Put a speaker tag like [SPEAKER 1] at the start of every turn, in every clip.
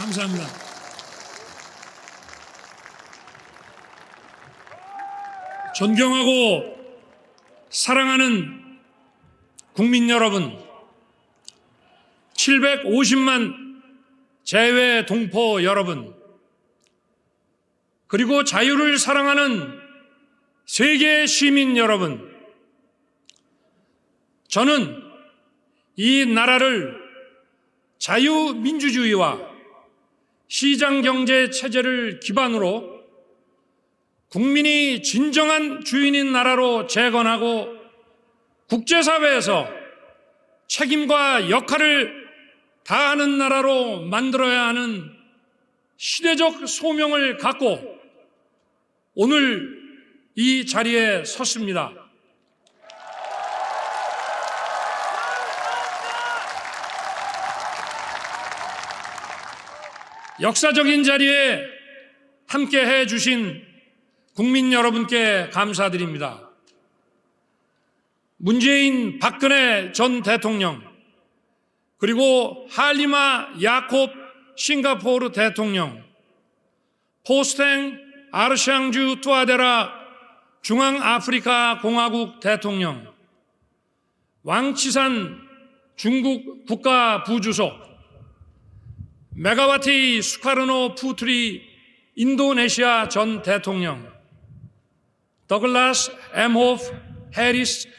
[SPEAKER 1] 감사합니다. 존경하고 사랑하는 국민 여러분, 750만 재외 동포 여러분, 그리고 자유를 사랑하는 세계 시민 여러분, 저는 이 나라를 자유민주주의와 시장경제 체제를 기반으로 국민이 진정한 주인인 나라로 재건하고 국제사회에서 책임과 역할을 다하는 나라로 만들어야 하는 시대적 소명을 갖고 오늘 이 자리에 섰습니다. 역사적인 자리에 함께 해주신 국민 여러분께 감사드립니다. 문재인, 박근혜 전 대통령, 그리고 할리마 야콥 싱가포르 대통령, 포스탱 아르샹주 투아데라 중앙아프리카 공화국 대통령, 왕치산 중국 국가부주석, 메가와티 수카르노 푸트리 인도네시아 전 대통령, 더글라스 엠호프 해리스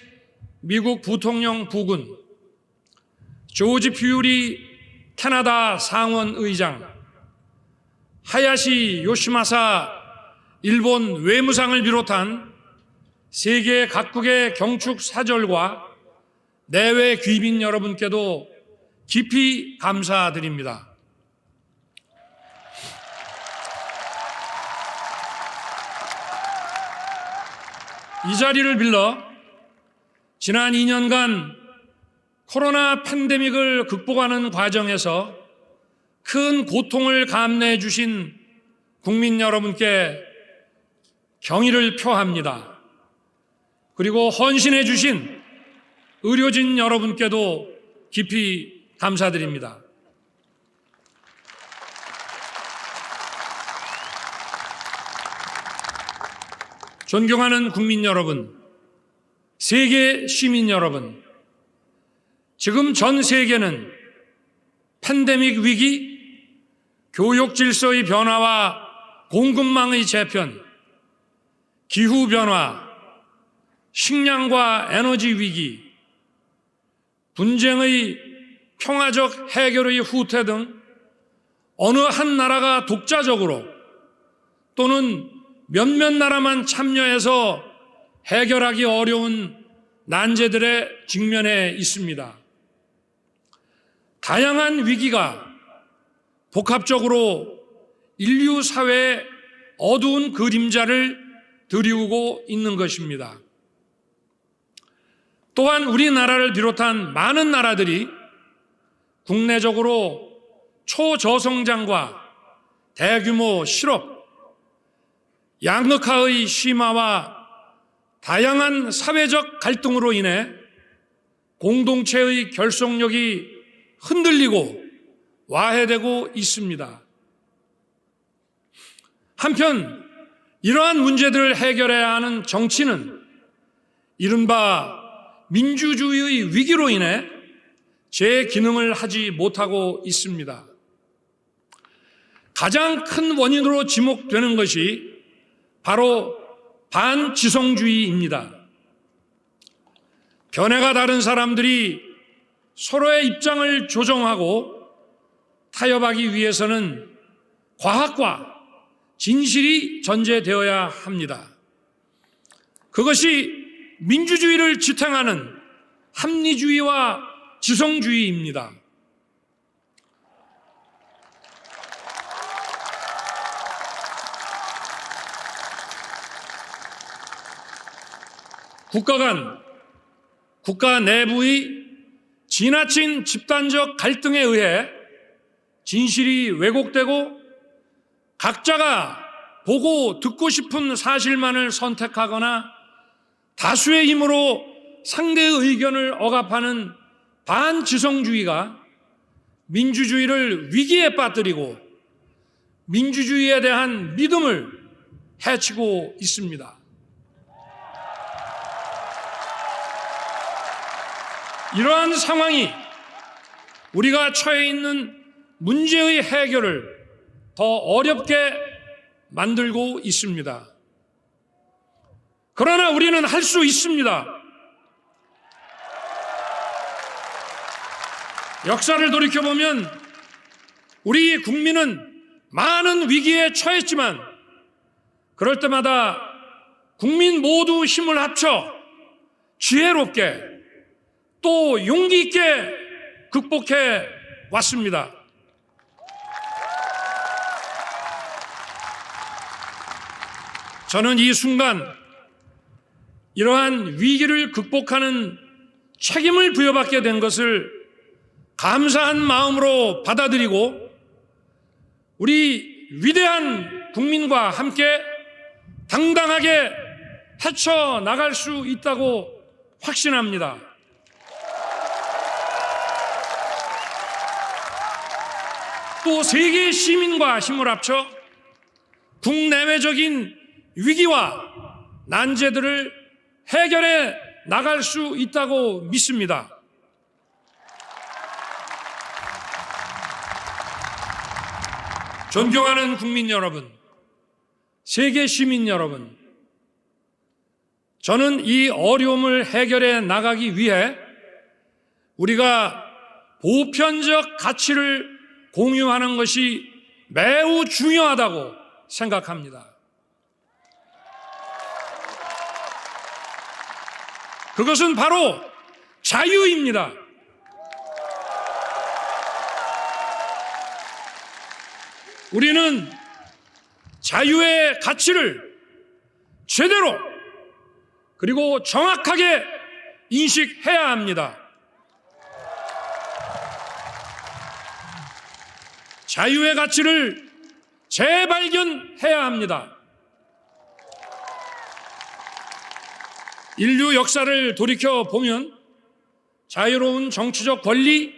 [SPEAKER 1] 미국 부통령 부군, 조지 퓨리 캐나다 상원의장, 하야시 요시마사 일본 외무상을 비롯한 세계 각국의 경축 사절과 내외 귀빈 여러분께도 깊이 감사드립니다. 이 자리를 빌러 지난 2년간 코로나 팬데믹을 극복하는 과정에서 큰 고통을 감내해 주신 국민 여러분께 경의를 표합니다. 그리고 헌신해 주신 의료진 여러분께도 깊이 감사드립니다. 존경하는 국민 여러분, 세계 시민 여러분, 지금 전 세계는 팬데믹 위기, 교육 질서의 변화와 공급망의 재편, 기후변화, 식량과 에너지 위기, 분쟁의 평화적 해결의 후퇴 등 어느 한 나라가 독자적으로 또는 몇몇 나라만 참여해서 해결하기 어려운 난제들에 직면해 있습니다. 다양한 위기가 복합적으로 인류 사회에 어두운 그림자를 드리우고 있는 것입니다. 또한 우리나라를 비롯한 많은 나라들이 국내적으로 초저성장과 대규모 실업, 양극화의 심화와 다양한 사회적 갈등으로 인해 공동체의 결속력이 흔들리고 와해되고 있습니다. 한편 이러한 문제들을 해결해야 하는 정치는 이른바 민주주의의 위기로 인해 제 기능을 하지 못하고 있습니다. 가장 큰 원인으로 지목되는 것이 바로 반지성주의입니다. 견해가 다른 사람들이 서로의 입장을 조정하고 타협하기 위해서는 과학과 진실이 전제되어야 합니다. 그것이 민주주의를 지탱하는 합리주의와 지성주의입니다. 국가 간, 국가 내부의 지나친 집단적 갈등에 의해 진실이 왜곡되고 각자가 보고 듣고 싶은 사실만을 선택하거나 다수의 힘으로 상대의 의견을 억압하는 반지성주의가 민주주의를 위기에 빠뜨리고 민주주의에 대한 믿음을 해치고 있습니다. 이러한 상황이 우리가 처해 있는 문제의 해결을 더 어렵게 만들고 있습니다. 그러나 우리는 할 수 있습니다. 역사를 돌이켜보면 우리 국민은 많은 위기에 처했지만 그럴 때마다 국민 모두 힘을 합쳐 지혜롭게 또 용기 있게 극복해 왔습니다. 저는 이 순간 이러한 위기를 극복하는 책임을 부여받게 된 것을 감사한 마음으로 받아들이고 우리 위대한 국민과 함께 당당하게 헤쳐나갈 수 있다고 확신합니다. 또 세계 시민과 힘을 합쳐 국내외적인 위기와 난제들을 해결해 나갈 수 있다고 믿습니다. 존경하는 국민 여러분, 세계 시민 여러분, 저는 이 어려움을 해결해 나가기 위해 우리가 보편적 가치를 공유하는 것이 매우 중요하다고 생각합니다. 그것은 바로 자유입니다. 우리는 자유의 가치를 제대로 그리고 정확하게 인식해야 합니다. 자유의 가치를 재발견해야 합니다. 인류 역사를 돌이켜보면 자유로운 정치적 권리,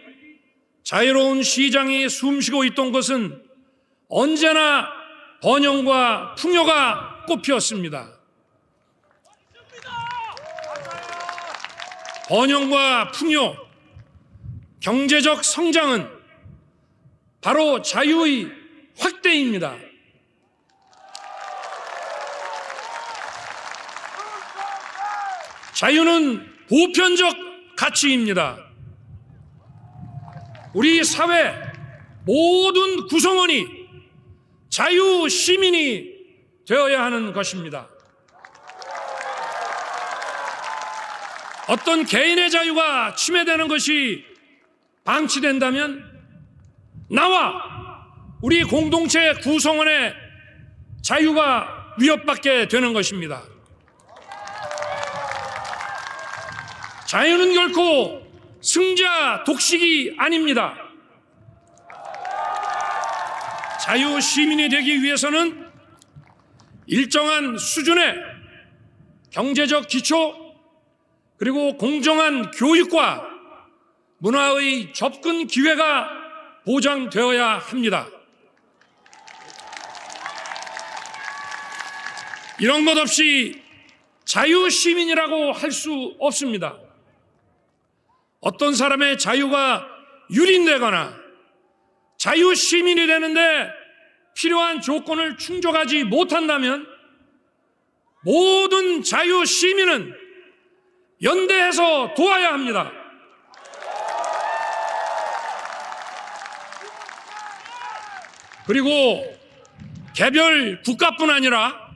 [SPEAKER 1] 자유로운 시장이 숨쉬고 있던 것은 언제나 번영과 풍요가 꽃피었습니다. 번영과 풍요, 경제적 성장은 바로 자유의 확대입니다. 자유는 보편적 가치입니다. 우리 사회 모든 구성원이 자유 시민이 되어야 하는 것입니다. 어떤 개인의 자유가 침해되는 것이 방치된다면 나와 우리 공동체 구성원의 자유가 위협받게 되는 것입니다. 자유는 결코 승자 독식이 아닙니다. 자유 시민이 되기 위해서는 일정한 수준의 경제적 기초 그리고 공정한 교육과 문화의 접근 기회가 보장되어야 합니다. 이런 것 없이 자유 시민이라고 할 수 없습니다. 어떤 사람의 자유가 유린되거나 자유 시민이 되는데 필요한 조건을 충족하지 못한다면 모든 자유 시민은 연대해서 도와야 합니다. 그리고 개별 국가뿐 아니라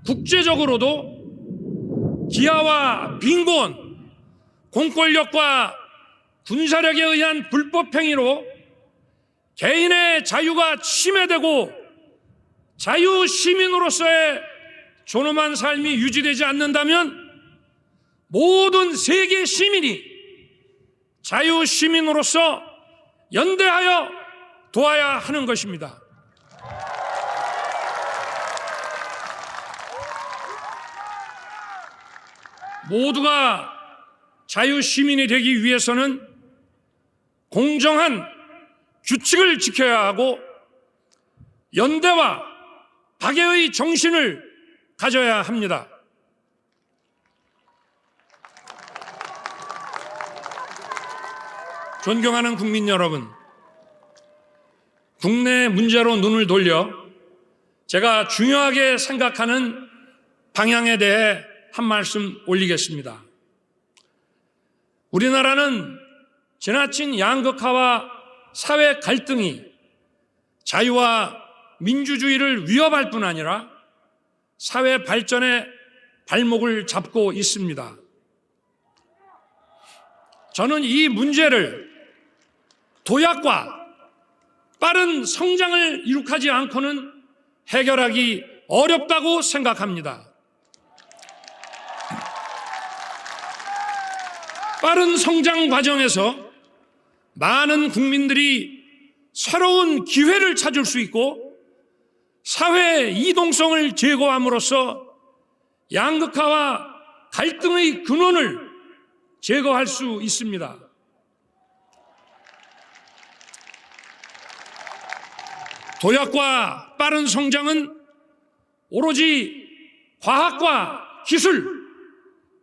[SPEAKER 1] 국제적으로도 기아와 빈곤, 공권력과 군사력에 의한 불법 행위로 개인의 자유가 침해되고 자유 시민으로서의 존엄한 삶이 유지되지 않는다면 모든 세계 시민이 자유 시민으로서 연대하여 도와야 하는 것입니다. 모두가 자유 시민이 되기 위해서는 공정한 규칙을 지켜야 하고 연대와 박애의 정신을 가져야 합니다. 존경하는 국민 여러분, 국내 문제로 눈을 돌려 제가 중요하게 생각하는 방향에 대해 한 말씀 올리겠습니다. 우리나라는 지나친 양극화와 사회 갈등이 자유와 민주주의를 위협할 뿐 아니라 사회 발전의 발목을 잡고 있습니다. 저는 이 문제를 도약과 빠른 성장을 이룩하지 않고는 해결하기 어렵다고 생각합니다. 빠른 성장 과정에서 많은 국민들이 새로운 기회를 찾을 수 있고 사회 이동성을 제거함으로써 양극화와 갈등의 근원을 제거할 수 있습니다. 도약과 빠른 성장은 오로지 과학과 기술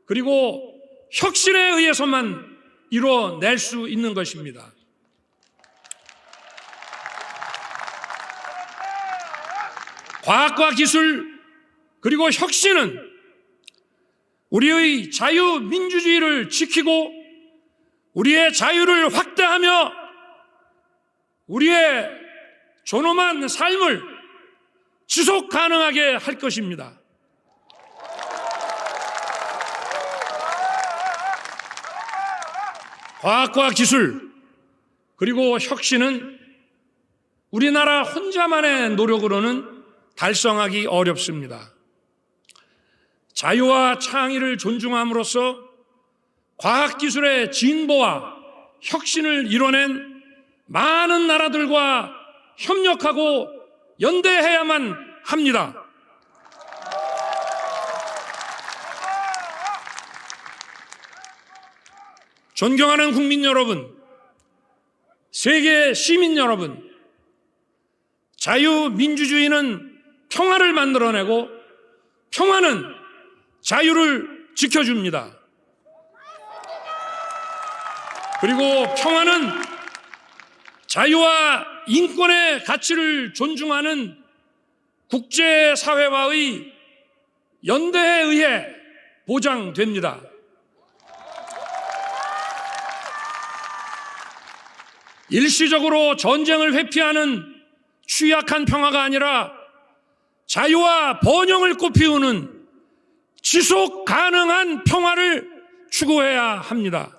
[SPEAKER 1] 그리고 혁신에 의해서만 이뤄낼 수 있는 것입니다. 과학과 기술 그리고 혁신은 우리의 자유민주주의를 지키고 우리의 자유를 확대하며 우리의 존엄한 삶을 지속 가능하게 할 것입니다. 과학과 기술 그리고 혁신은 우리나라 혼자만의 노력으로는 달성하기 어렵습니다. 자유와 창의를 존중함으로써 과학기술의 진보와 혁신을 이뤄낸 많은 나라들과 협력하고 연대해야만 합니다. 존경하는 국민 여러분, 세계 시민 여러분, 자유민주주의는 평화를 만들어내고 평화는 자유를 지켜줍니다. 그리고 평화는 자유와 인권의 가치를 존중하는 국제사회와의 연대에 의해 보장됩니다. 일시적으로 전쟁을 회피하는 취약한 평화가 아니라 자유와 번영을 꽃피우는 지속 가능한 평화를 추구해야 합니다.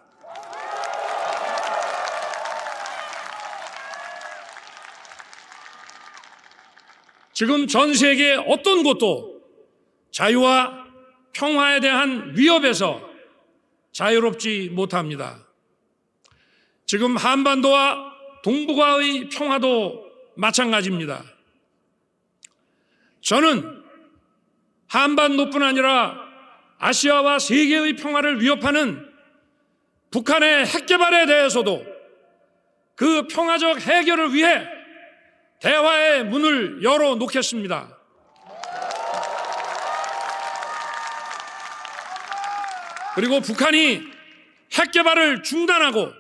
[SPEAKER 1] 지금 전 세계 어떤 곳도 자유와 평화에 대한 위협에서 자유롭지 못합니다. 지금 한반도와 동북아의 평화도 마찬가지입니다. 저는 한반도뿐 아니라 아시아와 세계의 평화를 위협하는 북한의 핵 개발에 대해서도 그 평화적 해결을 위해 대화의 문을 열어놓겠습니다. 그리고 북한이 핵 개발을 중단하고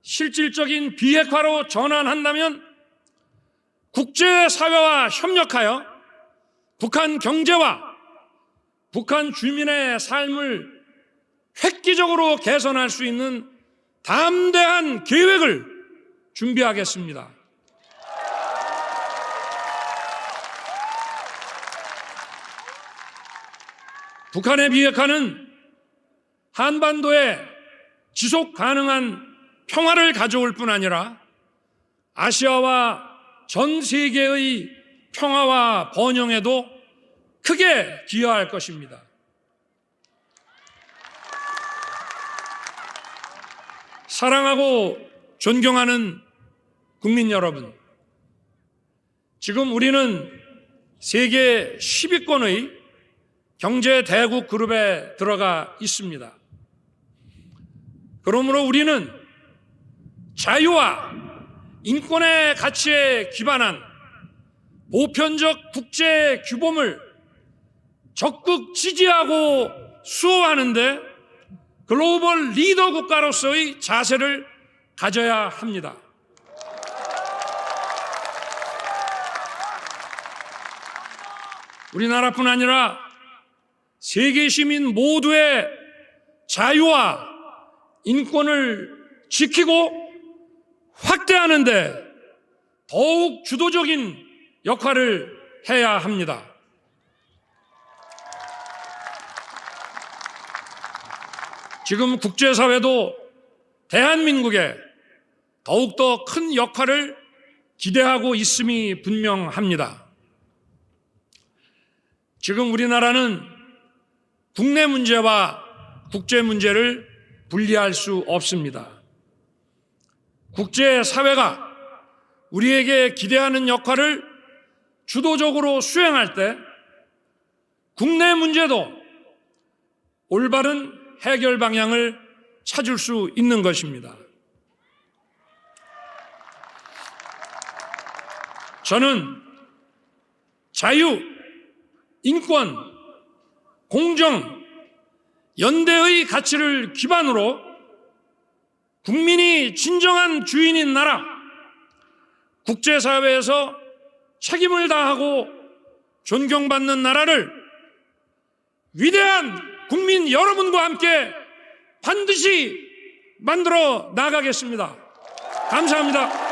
[SPEAKER 1] 실질적인 비핵화로 전환한다면 국제사회와 협력하여 북한 경제와 북한 주민의 삶을 획기적으로 개선할 수 있는 담대한 계획을 준비하겠습니다. 북한의 비핵화는 한반도에 지속 가능한 평화를 가져올 뿐 아니라 아시아와 전 세계의 평화와 번영에도 크게 기여할 것입니다. 사랑하고 존경하는 국민 여러분, 지금 우리는 세계 10위권의 경제 대국 그룹에 들어가 있습니다. 그러므로 우리는 자유와 인권의 가치에 기반한 보편적 국제 규범을 적극 지지하고 수호하는데 글로벌 리더 국가로서의 자세를 가져야 합니다. 우리나라뿐 아니라 세계 시민 모두의 자유와 인권을 지키고 확대하는 데 더욱 주도적인 역할을 해야 합니다. 지금 국제사회도 대한민국에 더욱더 큰 역할을 기대하고 있음이 분명합니다. 지금 우리나라는 국내 문제와 국제 문제를 분리할 수 없습니다. 국제사회가 우리에게 기대하는 역할을 주도적으로 수행할 때 국내 문제도 올바른 해결 방향을 찾을 수 있는 것입니다. 저는 자유, 인권, 공정, 연대의 가치를 기반으로 국민이 진정한 주인인 나라, 국제사회에서 책임을 다하고 존경받는 나라를 위대한 국민 여러분과 함께 반드시 만들어 나가겠습니다. 감사합니다.